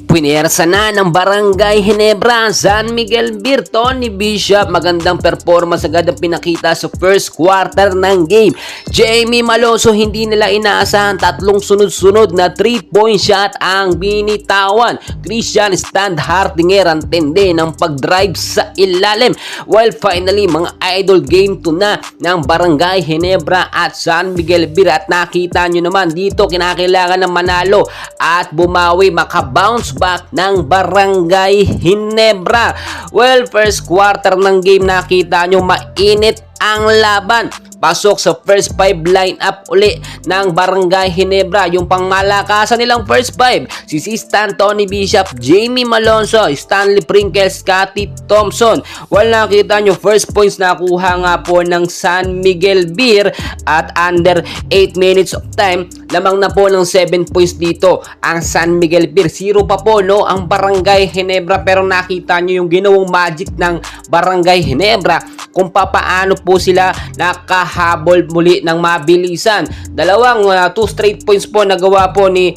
Puwersa na ng Barangay Ginebra, San Miguel Beer, Tony Bishop. Magandang performance agad ang pinakita sa first quarter ng game. Jamie Maloso, hindi nila inaasahan, tatlong sunod-sunod na 3-point shot ang binitawan. Christian Standhardinger ang tende ng pag-drive sa ilalim. While finally, mga idol, game 2 na ng Barangay Ginebra at San Miguel Beer. At nakita nyo naman dito, kinakailangan ng manalo at bumawi, makabounce back ng Barangay Ginebra. Well, first quarter ng game, nakita nyo mainit ang laban. Pasok sa first 5 lineup uli ng Barangay Ginebra. Yung pangmalakasan nilang first 5, si Stan, Tony Bishop, Jamie Malonzo, Stanley Prinkles, Scotty Thompson. Well, nakita nyo, first points nakuha nga po ng San Miguel Beer at under 8 minutes of time, lamang na po ng 7 points dito ang San Miguel Beer. 0 pa po no ang Barangay Ginebra, pero nakita nyo yung ginawang magic ng Barangay Ginebra kung papaano po sila nakahabol muli ng mabilisan. Dalawang 2 straight points po nagawa po ni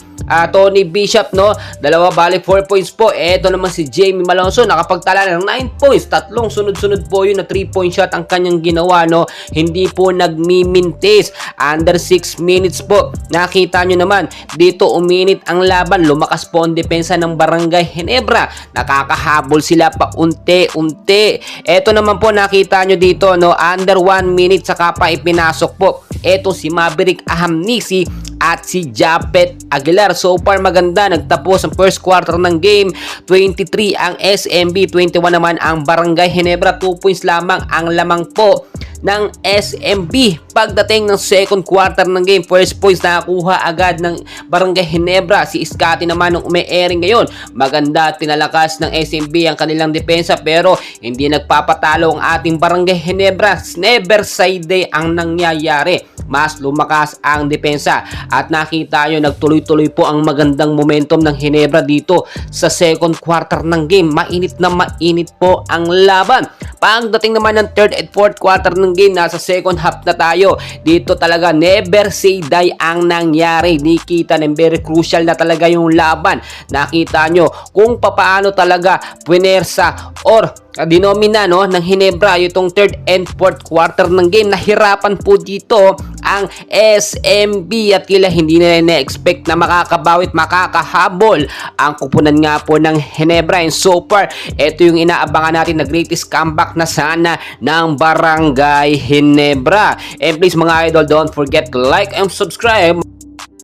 Tony Bishop, no? Dalawa, bali 4 points po. Eto naman si Jamie Malonzo, nakapagtala ng 9 points. Tatlong sunod-sunod po yun na 3-point shot ang kanyang ginawa, no? Hindi po nagmimintis. Under 6 minutes po. Nakita nyo naman, dito uminit ang laban. Lumakas po ang depensa ng Barangay Ginebra. Nakakahabol sila pa unti-unti. Eto naman po, nakita nyo dito, no? Under 1 minute, saka pa ipinasok po. Eto si Maverick Ahamnisi at si Japet Aguilar. So far maganda, nagtapos ang first quarter ng game. 23 ang SMB, 21 naman ang Barangay Ginebra. 2 points lamang ang lamang po ng SMB. Pagdating ng second quarter ng game, first points nakakuha agad ng Barangay Ginebra. Si Scotty naman nung umi-airing ngayon, maganda at pinalakas ng SMB ang kanilang depensa, pero hindi nagpapatalo ang ating Barangay Ginebra. Never side day ang nangyayari. Mas lumakas ang depensa at nakita nyo, nagtuloy-tuloy po ang magandang momentum ng Ginebra dito sa second quarter ng game. Mainit na mainit po ang laban. Pagdating naman ng third at fourth quarter ng game, nasa second half na tayo. Dito talaga never say die ang nangyari. Nakita na very crucial na talaga yung laban. Nakita nyo kung papaano talaga puwersa or dinomina, no, ng Ginebra itong third and fourth quarter ng game. Nahirapan po dito ang SMB at tila hindi nila na-expect na makakabawit, makakahabol ang kupunan nga po ng Ginebra. And so far, ito yung inaabangan natin na greatest comeback na sana ng Barangay Ginebra. And please mga idol, don't forget to like and subscribe.